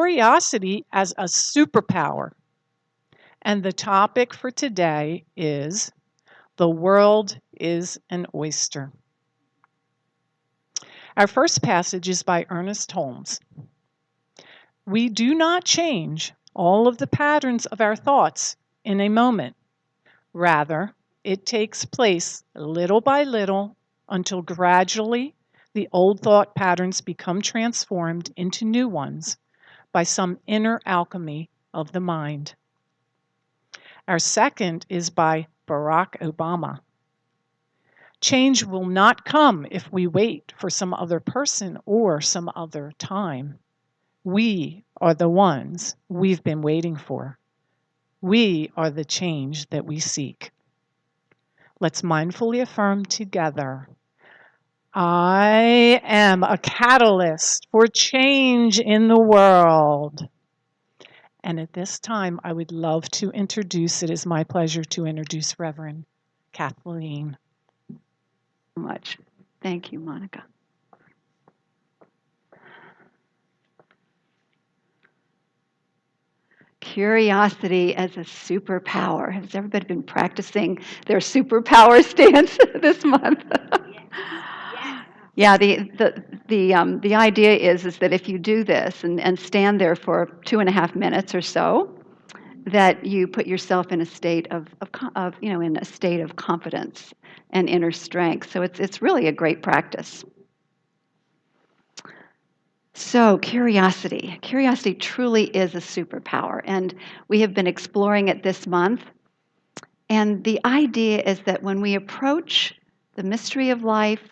curiosity as a superpower. And the topic for today is the world is an oyster. Our first passage is by Ernest Holmes. We do not change all of the patterns of our thoughts in a moment. Rather, it takes place little by little until gradually the old thought patterns become transformed into new ones by some inner alchemy of the mind. Our second is by Barack Obama. Change will not come if we wait for some other person or some other time. We are the ones we've been waiting for. We are the change that we seek. Let's mindfully affirm together. I am a catalyst for change in the world. And at this time, I would love to introduce, it is my pleasure to introduce Reverend Kathleen. Much. Thank you, Monica. Curiosity as a superpower. Has everybody been practicing their superpower stance this month? Yes. Yeah, the idea is that if you do this and stand there for 2.5 minutes or so, that you put yourself in a state of in a state of confidence and inner strength. So it's really a great practice. So curiosity truly is a superpower, and we have been exploring it this month. And the idea is that when we approach the mystery of life,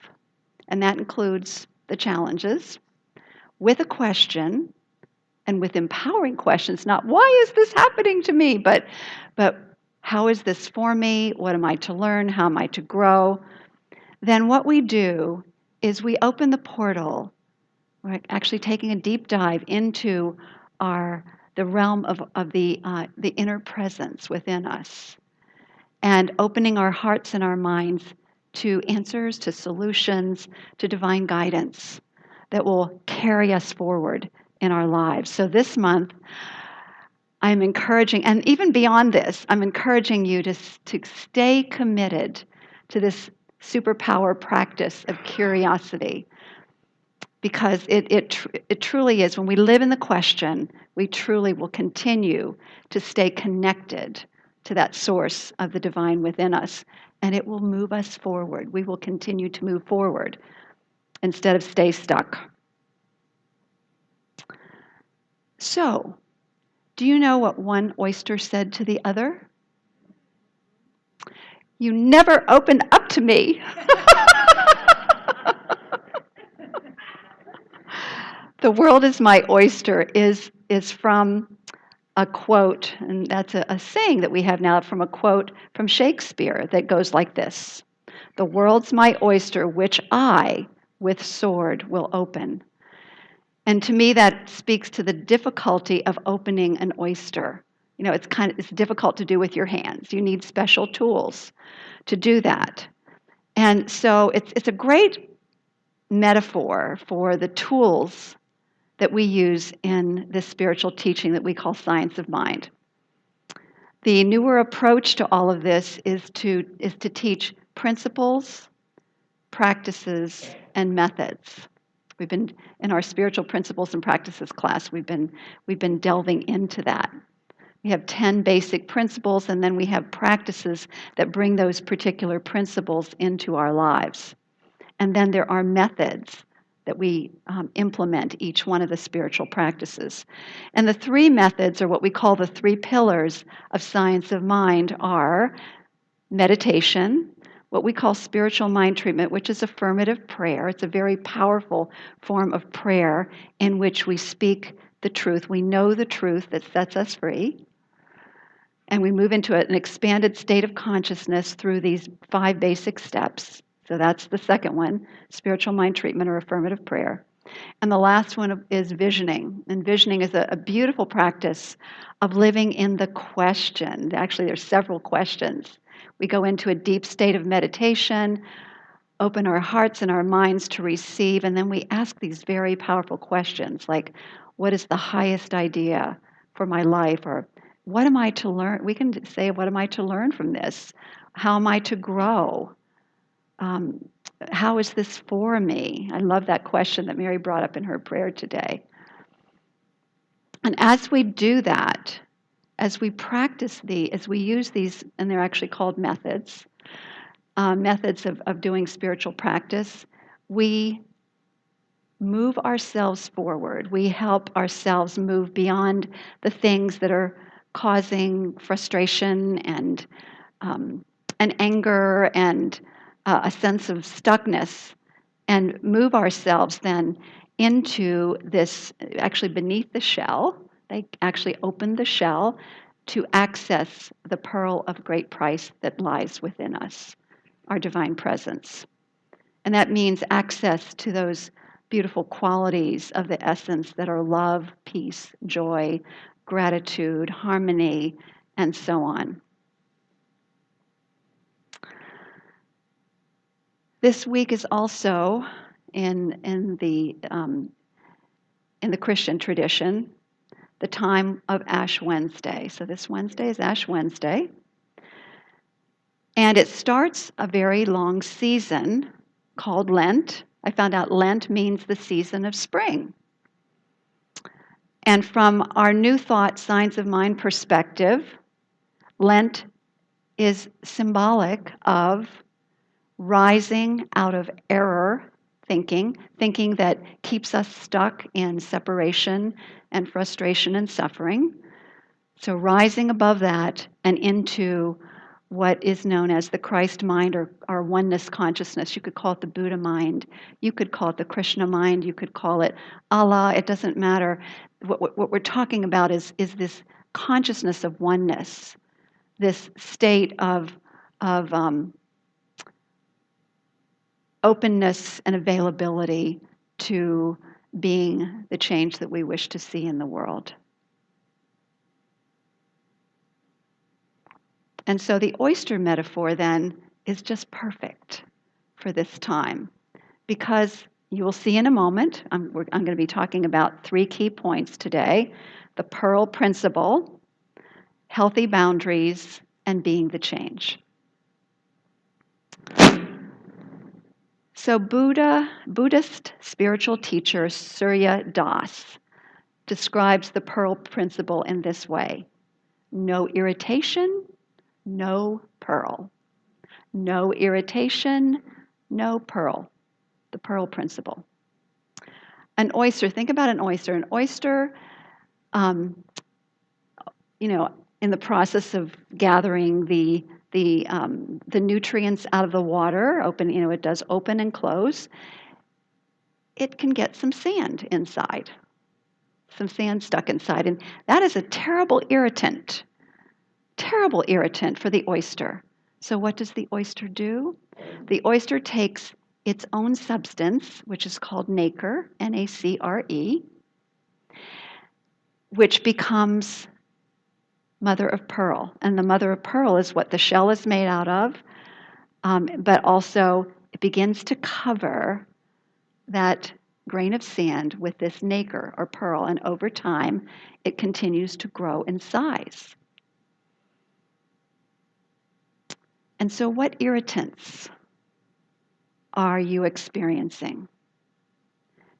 and that includes the challenges, with a question, and with empowering questions, not why is this happening to me, but how is this for me? What am I to learn? How am I to grow? Then what we do is we open the portal. We're actually taking a deep dive into the realm of the inner presence within us, and opening our hearts and our minds to answers, to solutions, to divine guidance that will carry us forward in our lives. So this month, I'm encouraging, and even beyond this, I'm encouraging you to stay committed to this superpower practice of curiosity, because it truly is. When we live in the question, we truly will continue to stay connected to that source of the divine within us, and it will move us forward. We will continue to move forward instead of stay stuck. So, do you know what one oyster said to the other? You never opened up to me. The world is my oyster is from a quote, and that's a saying that we have now from a quote from Shakespeare that goes like this: "The world's my oyster, which I with sword will open." And to me, that speaks to the difficulty of opening an oyster. You know, it's difficult to do with your hands. You need special tools to do that. And so it's a great metaphor for the tools that we use in this spiritual teaching that we call science of mind. The newer approach to all of this is to teach principles, practices, and methods. We've been in our spiritual principles and practices class. We've been delving into that. We have 10 basic principles, and then we have practices that bring those particular principles into our lives. And then there are methods that we implement each one of the spiritual practices. And the 3 methods, or what we call the 3 pillars of science of mind, are meditation, what we call spiritual mind treatment, which is affirmative prayer. It's a very powerful form of prayer in which we speak the truth. We know the truth that sets us free. And we move into an expanded state of consciousness through these 5 basic steps. So that's the second one, spiritual mind treatment or affirmative prayer. And the last one is visioning. And visioning is a beautiful practice of living in the question. Actually, there's several questions. We go into a deep state of meditation, open our hearts and our minds to receive, and then we ask these very powerful questions like, What is the highest idea for my life? Or what am I to learn? We can say, what am I to learn from this? How am I to grow? Um, how is this for me? I love that question that Mary brought up in her prayer today. And as we do that, as we practice as we use these, and they're actually called methods, methods of doing spiritual practice, we move ourselves forward. We help ourselves move beyond the things that are causing frustration and anger and a sense of stuckness, and move ourselves then into this, actually beneath the shell. They actually open the shell to access the pearl of great price that lies within us, our divine presence. And that means access to those beautiful qualities of the essence that are love, peace, joy, gratitude, harmony, and so on. This week is also in the Christian tradition the time of Ash Wednesday. So this Wednesday is Ash Wednesday, and it starts a very long season called Lent. I found out Lent means the season of spring. And from our New Thought Signs of Mind perspective, Lent is symbolic of rising out of error thinking that keeps us stuck in separation and frustration and suffering. So rising above that and into what is known as the Christ mind, or our oneness consciousness. You could call it the Buddha mind. You could call it the Krishna mind. You could call it Allah. It doesn't matter. What we're talking about is this consciousness of oneness, this state of openness and availability to being the change that we wish to see in the world. And so the oyster metaphor then is just perfect for this time, because you will see in a moment, I'm going to be talking about 3 key points today: the pearl principle, healthy boundaries, and being the change. So Buddhist spiritual teacher Surya Das describes the pearl principle in this way: no irritation, no pearl. No irritation, no pearl. The pearl principle. An oyster, think about an oyster. An oyster, in the process of gathering the nutrients out of the water, it does open and close. It can get some sand inside, some sand stuck inside, and that is a terrible irritant for the oyster. So what does the oyster do? The oyster takes its own substance, which is called nacre, Nacre, which becomes mother of pearl. And the mother of pearl is what the shell is made out of, but also it begins to cover that grain of sand with this nacre or pearl, and over time it continues to grow in size. And so what irritants are you experiencing?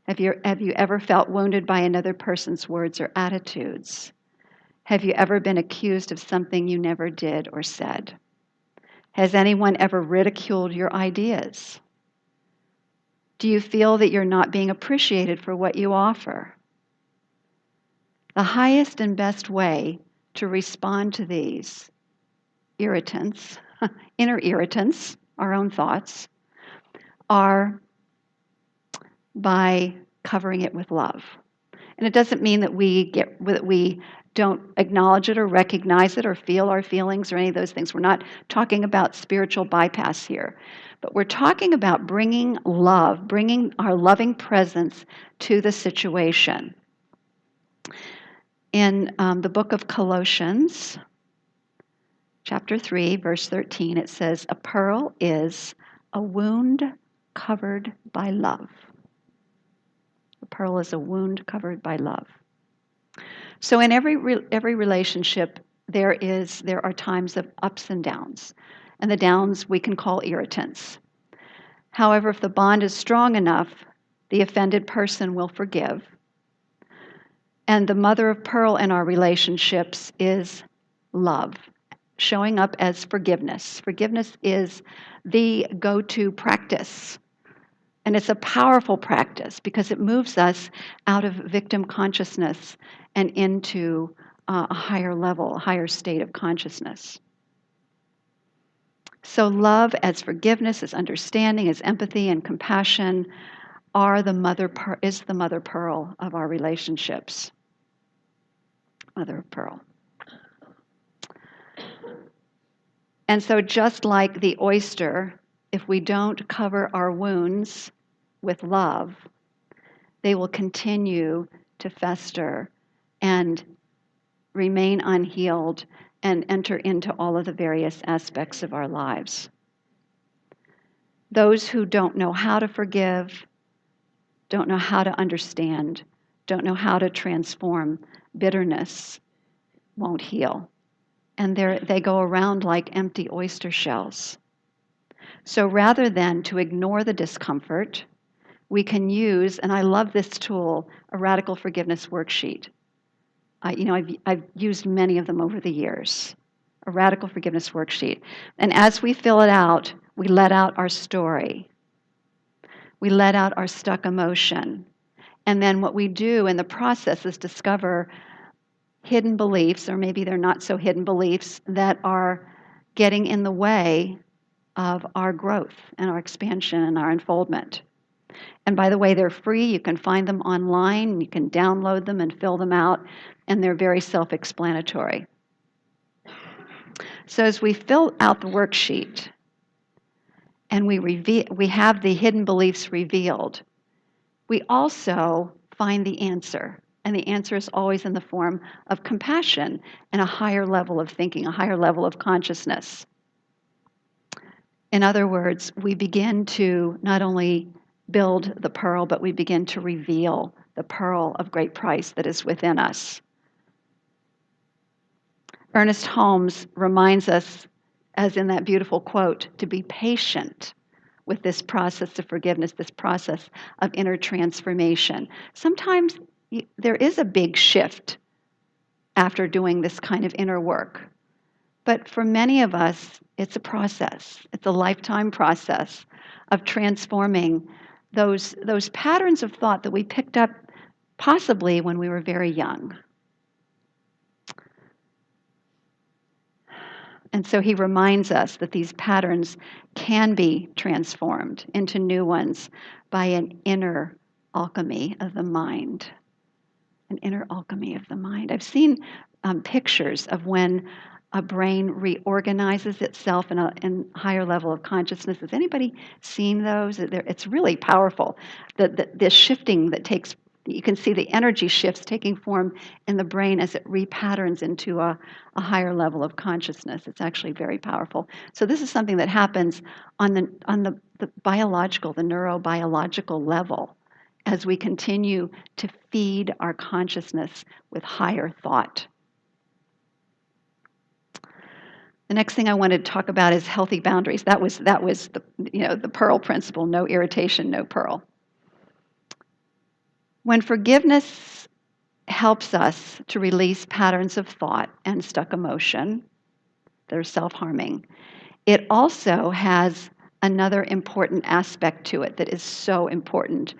Have you ever felt wounded by another person's words or attitudes? Have you ever been accused of something you never did or said? Has anyone ever ridiculed your ideas? Do you feel that you're not being appreciated for what you offer? The highest and best way to respond to these irritants, inner irritants, our own thoughts, are by covering it with love. And it doesn't mean that we don't acknowledge it or recognize it or feel our feelings or any of those things. We're not talking about spiritual bypass here. But we're talking about bringing love, bringing our loving presence to the situation. In the book of Colossians, chapter 3, verse 13, it says, "A pearl is a wound covered by love." A pearl is a wound covered by love. So in every relationship, there are times of ups and downs, and the downs we can call irritants. However, if the bond is strong enough, the offended person will forgive. And the mother of pearl in our relationships is love, showing up as forgiveness. Forgiveness is the go-to practice. And it's a powerful practice because it moves us out of victim consciousness and into a higher level, a higher state of consciousness. So love as forgiveness, as understanding, as empathy and compassion is the mother pearl of our relationships. Mother of pearl. And so just like the oyster, if we don't cover our wounds with love, they will continue to fester and remain unhealed and enter into all of the various aspects of our lives. Those who don't know how to forgive, don't know how to understand, don't know how to transform bitterness, won't heal. And they go around like empty oyster shells. So rather than to ignore the discomfort, we can use, and I love this tool, a radical forgiveness worksheet. I've used many of them over the years. A radical forgiveness worksheet. And as we fill it out, we let out our story. We let out our stuck emotion. And then what we do in the process is discover hidden beliefs, or maybe they're not so hidden beliefs, that are getting in the way of our growth and our expansion and our unfoldment. And by the way, they're free. You can find them online. You can download them and fill them out, and they're very self-explanatory. So as we fill out the worksheet and we have the hidden beliefs revealed, we also find the answer. And the answer is always in the form of compassion and a higher level of thinking, a higher level of consciousness. In other words, we begin to not only build the pearl, but we begin to reveal the pearl of great price that is within us. Ernest Holmes reminds us, as in that beautiful quote, to be patient with this process of forgiveness, this process of inner transformation. Sometimes there is a big shift after doing this kind of inner work. But for many of us, it's a process. It's a lifetime process of transforming those patterns of thought that we picked up possibly when we were very young. And so he reminds us that these patterns can be transformed into new ones by an inner alchemy of the mind. An inner alchemy of the mind. I've seen pictures of when a brain reorganizes itself in a higher level of consciousness. Has anybody seen those? It's really powerful. The shifting that takes, you can see the energy shifts taking form in the brain as it repatterns into a higher level of consciousness. It's actually very powerful. So this is something that happens on the biological, the neurobiological level, as we continue to feed our consciousness with higher thought. The next thing I wanted to talk about is healthy boundaries. That was the pearl principle: no irritation, no pearl. When forgiveness helps us to release patterns of thought and stuck emotion that are self-harming, it also has another important aspect to it that is so important.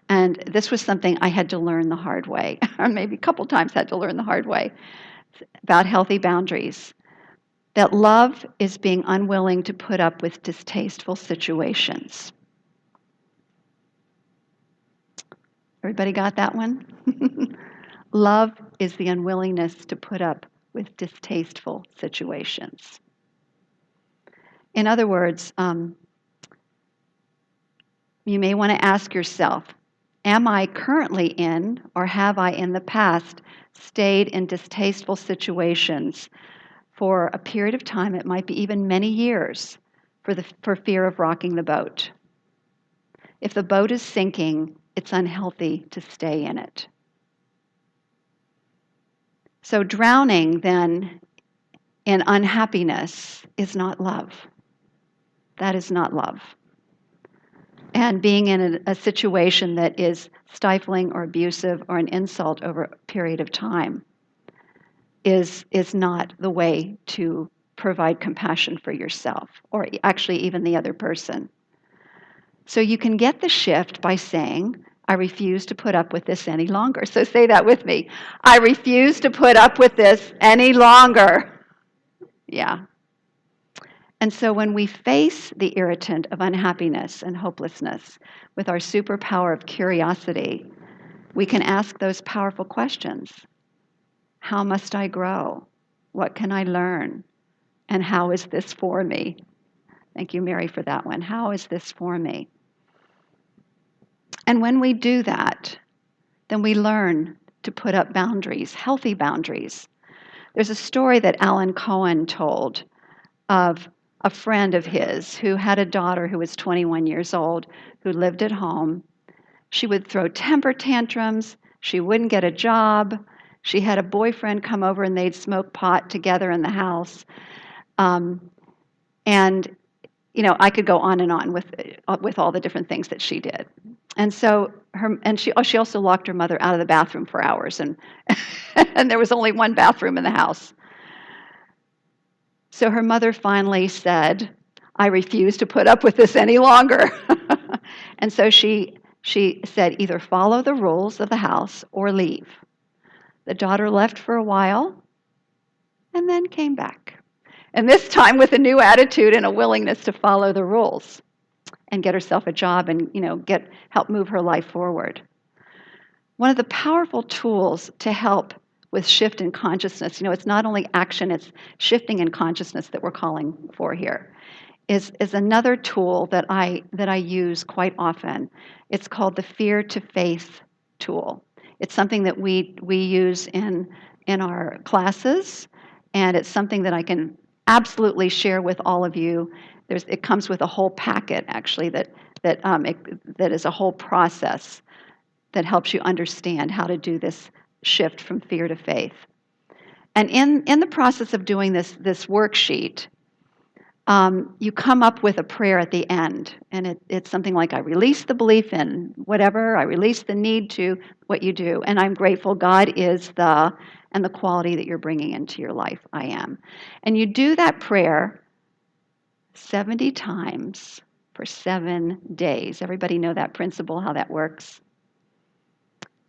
And this was something I had to learn the hard way, or maybe a couple times had to learn the hard way, about healthy boundaries. That love is being unwilling to put up with distasteful situations. Everybody got that one? Love is the unwillingness to put up with distasteful situations. In other words, you may want to ask yourself, am I currently in, or have I in the past stayed in distasteful situations for a period of time, it might be even many years, for fear of rocking the boat? If the boat is sinking, it's unhealthy to stay in it. So drowning then in unhappiness is not love. That is not love. And being in a situation that is stifling or abusive or an insult over a period of time is not the way to provide compassion for yourself or actually even the other person. So you can get the shift by saying, I refuse to put up with this any longer. So say that with me. I refuse to put up with this any longer. Yeah. And so when we face the irritant of unhappiness and hopelessness with our superpower of curiosity, we can ask those powerful questions. How must I grow? What can I learn? And how is this for me? Thank you, Mary, for that one. How is this for me? And when we do that, then we learn to put up boundaries, healthy boundaries. There's a story that Alan Cohen told of a friend of his who had a daughter who was 21 years old who lived at home. She would throw temper tantrums. She wouldn't get a job. She had a boyfriend come over and they'd smoke pot together in the house. And I could go on and on with all the different things that she did. And so she also locked her mother out of the bathroom for hours, and and there was only one bathroom in the house. So her mother finally said, I refuse to put up with this any longer. And so she said, either follow the rules of the house or leave. The daughter left for a while and then came back. And this time with a new attitude and a willingness to follow the rules and get herself a job and help move her life forward. One of the powerful tools to help with shift in consciousness, it's not only action, it's shifting in consciousness that we're calling for here, is another tool that I use quite often. It's called the fear to faith tool. It's something that we use in our classes, and it's something that I can absolutely share with all of you. It comes with a whole packet, actually, that is a whole process that helps you understand how to do this shift from fear to faith. And in the process of doing this worksheet, you come up with a prayer at the end, and it's something like, I release the belief in whatever, I release the need to what you do, and I'm grateful God is the quality that you're bringing into your life, I am. And you do that prayer 70 times for 7 days. Everybody know that principle, how that works?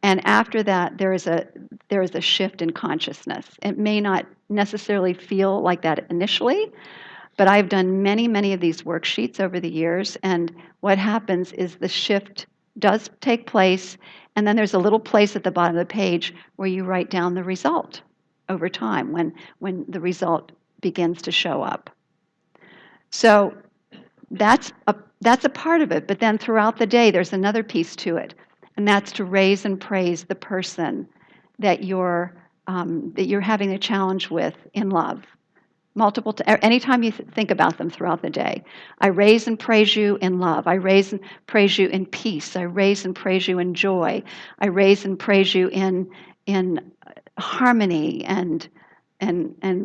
And after that, there is a shift in consciousness. It may not necessarily feel like that initially, but I've done many, many of these worksheets over the years, and what happens is the shift does take place, and then there's a little place at the bottom of the page where you write down the result over time when the result begins to show up. So that's a part of it, but then throughout the day, there's another piece to it. And that's to raise and praise the person that you're having a challenge with in love. Anytime you think about them throughout the day. I raise and praise you in love. I raise and praise you in peace. I raise and praise you in joy. I raise and praise you in harmony and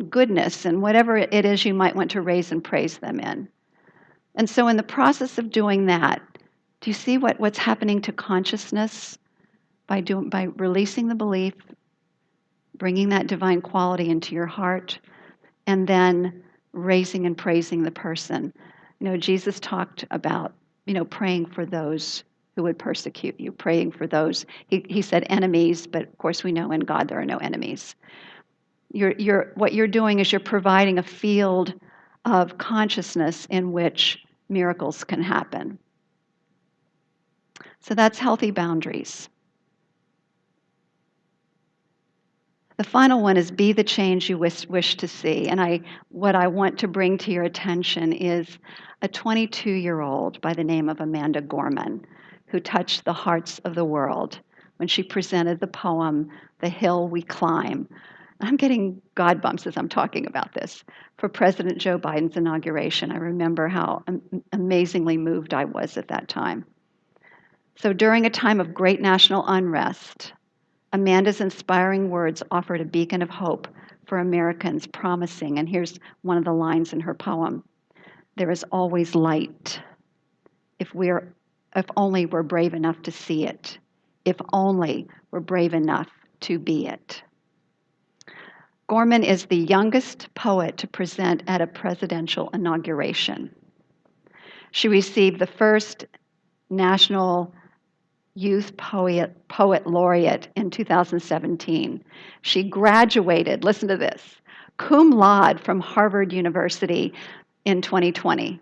goodness and whatever it is you might want to raise and praise them in. And so in the process of doing that, do you see what's happening to consciousness by releasing the belief, bringing that divine quality into your heart, and then raising and praising the person? Jesus talked about, praying for those who would persecute you, praying for those. He said enemies, but of course we know in God there are no enemies. What you're doing is you're providing a field of consciousness in which miracles can happen. So that's healthy boundaries. The final one is be the change you wish to see. And what I want to bring to your attention is a 22-year-old by the name of Amanda Gorman, who touched the hearts of the world when she presented the poem, The Hill We Climb. I'm getting God bumps as I'm talking about this. For President Joe Biden's inauguration, I remember how amazingly moved I was at that time. So during a time of great national unrest, Amanda's inspiring words offered a beacon of hope for Americans, promising, and here's one of the lines in her poem, there is always light if only we're brave enough to see it, if only we're brave enough to be it. Gorman is the youngest poet to present at a presidential inauguration. She received the first National Youth Poet Laureate in 2017. She graduated, listen to this, cum laude from Harvard University in 2020.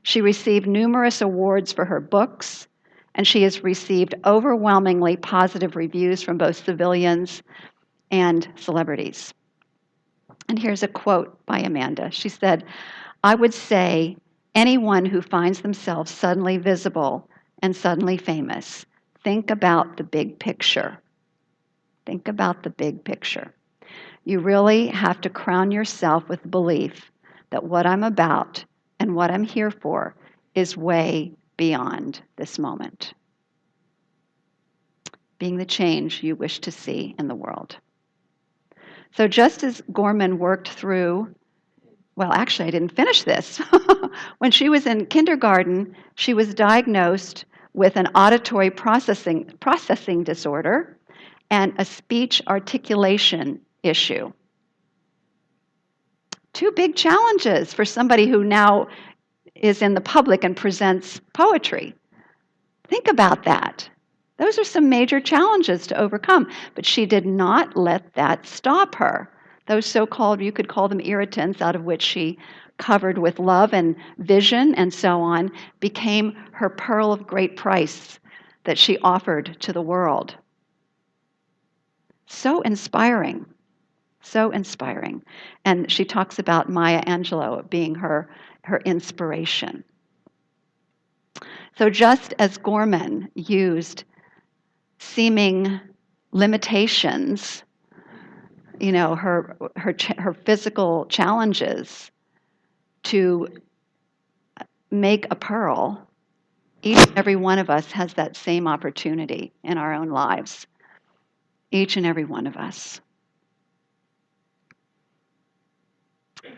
She received numerous awards for her books, and she has received overwhelmingly positive reviews from both civilians and celebrities. And here's a quote by Amanda. She said, I would say anyone who finds themselves suddenly visible and suddenly famous, think about the big picture. Think about the big picture. You really have to crown yourself with the belief that what I'm about and what I'm here for is way beyond this moment. Being the change you wish to see in the world. So just as Gorman worked through, well, actually, I didn't finish this. When she was in kindergarten, she was diagnosed with an auditory processing disorder and a speech articulation issue. Two big challenges for somebody who now is in the public and presents poetry. Think about that. Those are some major challenges to overcome, but she did not let that stop her. Those so-called, you could call them irritants, out of which she covered with love and vision and so on, became her pearl of great price that she offered to the world. So inspiring, so inspiring. And she talks about Maya Angelou being her inspiration. So just as Gorman used seeming limitations, her physical challenges to make a pearl, each and every one of us has that same opportunity in our own lives. Each and every one of us.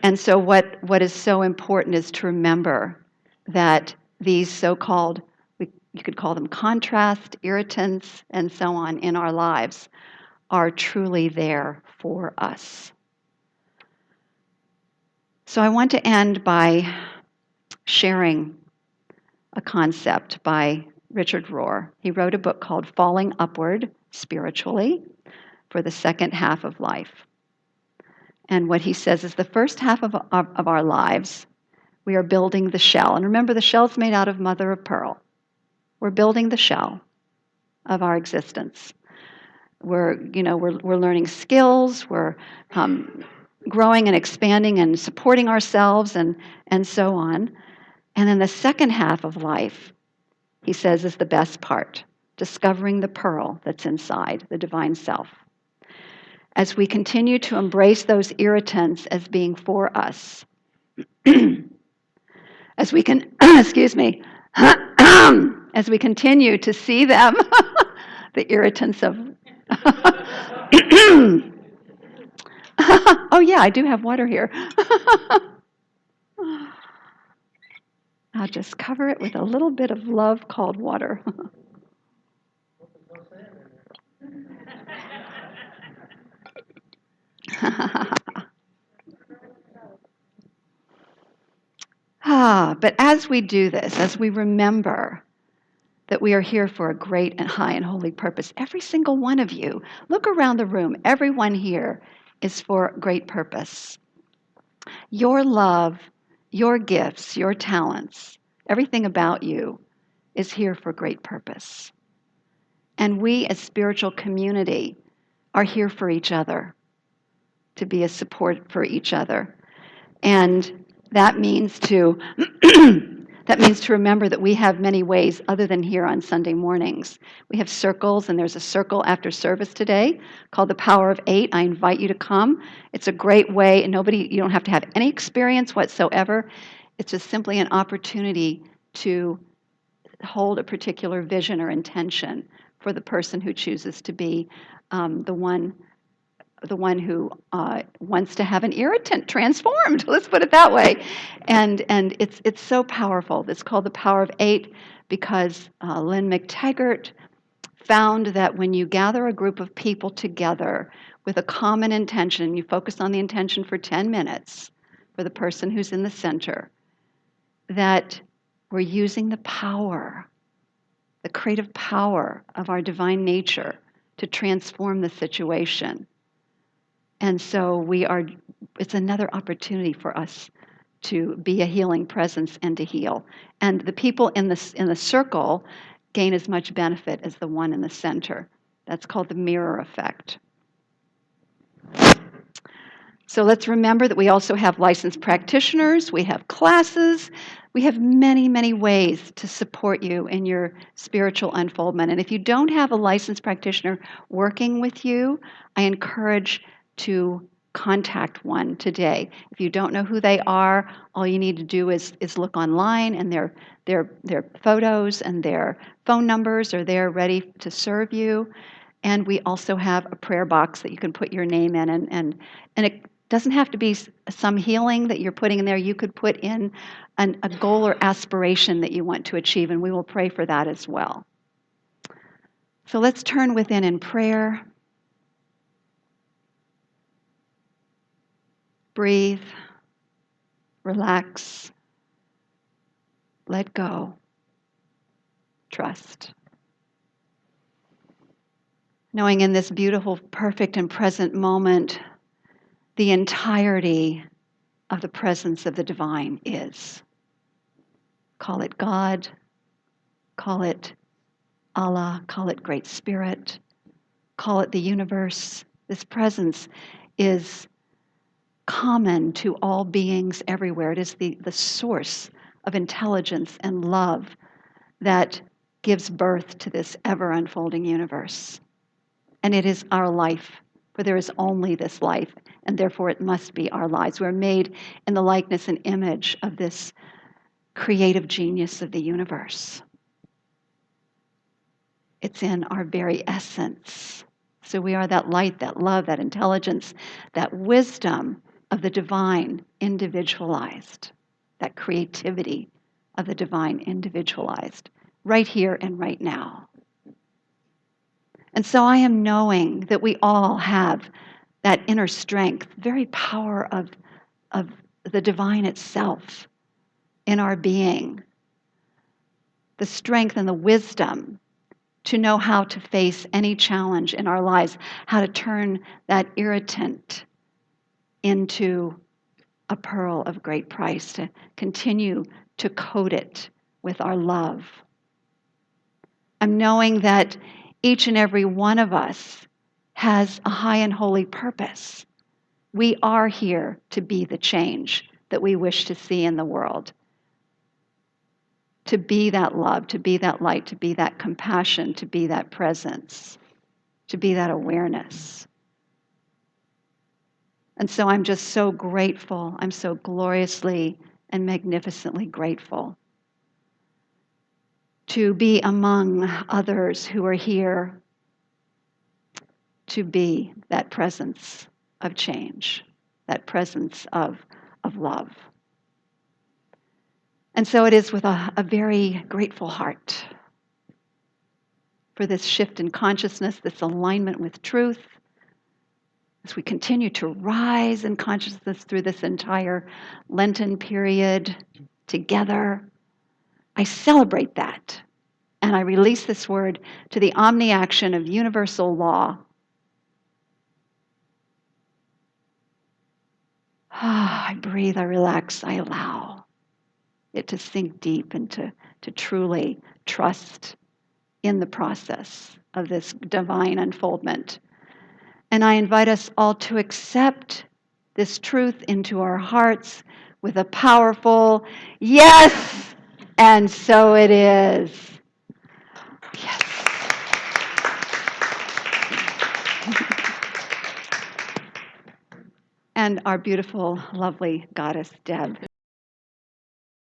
And so what is so important is to remember that these so-called, you could call them contrast, irritants, and so on in our lives, are truly there for us. So I want to end by sharing a concept by Richard Rohr. He wrote a book called Falling Upward Spiritually for the Second Half of Life. And what he says is the first half of our lives, we are building the shell. And remember, the shell's made out of mother of pearl. We're building the shell of our existence. We're learning skills. We're growing and expanding and supporting ourselves and so on. And then the second half of life, he says, is the best part, discovering the pearl that's inside, the divine self. As we continue to embrace those irritants as being for us, as we can, excuse me, as we continue to see them, the irritants of, oh yeah, I do have water here. I'll just cover it with a little bit of love called water. But as we do this, as we remember that we are here for a great and high and holy purpose, every single one of you, look around the room, everyone here is for great purpose. Your love, your gifts, your talents, everything about you is here for great purpose. And we as spiritual community are here for each other, to be a support for each other. And that means to remember that we have many ways other than here on Sunday mornings. We have circles, and there's a circle after service today called the Power of Eight. I invite you to come. It's a great way, and you don't have to have any experience whatsoever. It's just simply an opportunity to hold a particular vision or intention for the person who chooses to be the one who wants to have an irritant transformed. Let's put it that way. And it's so powerful. It's called the Power of Eight because Lynn McTaggart found that when you gather a group of people together with a common intention, you focus on the intention for 10 minutes for the person who's in the center, that we're using the power, the creative power of our divine nature to transform the situation. And so it's another opportunity for us to be a healing presence and to heal. And the people in the circle gain as much benefit as the one in the center. That's called the mirror effect. So let's remember that we also have licensed practitioners, we have classes, we have many, many ways to support you in your spiritual unfoldment. And if you don't have a licensed practitioner working with you, I encourage to contact one today. If you don't know who they are, all you need to do is look online, and their photos and their phone numbers are there ready to serve you. And we also have a prayer box that you can put your name in, and it doesn't have to be some healing that you're putting in there. You could put in a goal or aspiration that you want to achieve, and we will pray for that as well. So let's turn within in prayer. Breathe, relax, let go, trust. Knowing in this beautiful, perfect, and present moment, the entirety of the presence of the divine is. Call it God, call it Allah, call it Great Spirit, call it the universe. This presence is common to all beings everywhere. It is the source of intelligence and love that gives birth to this ever unfolding universe. And it is our life, for there is only this life, and therefore it must be our lives. We're made in the likeness and image of this creative genius of the universe. It's in our very essence. So we are that light, that love, that intelligence, that wisdom of the divine individualized, that creativity of the divine individualized, right here and right now. And so I am knowing that we all have that inner strength, very power of the divine itself in our being, the strength and the wisdom to know how to face any challenge in our lives, how to turn that irritant into a pearl of great price, to continue to coat it with our love. I'm knowing that each and every one of us has a high and holy purpose. We are here to be the change that we wish to see in the world. To be that love, to be that light, to be that compassion, to be that presence, to be that awareness. And so I'm just so grateful. I'm so gloriously and magnificently grateful to be among others who are here to be that presence of change, that presence of love. And so it is with a very grateful heart for this shift in consciousness, this alignment with truth, as we continue to rise in consciousness through this entire Lenten period together. I celebrate that, and I release this word to the omni-action of universal law. I breathe, I relax, I allow it to sink deep and to truly trust in the process of this divine unfoldment. And I invite us all to accept this truth into our hearts with a powerful yes, and so it is. Yes. And our beautiful, lovely goddess, Deb.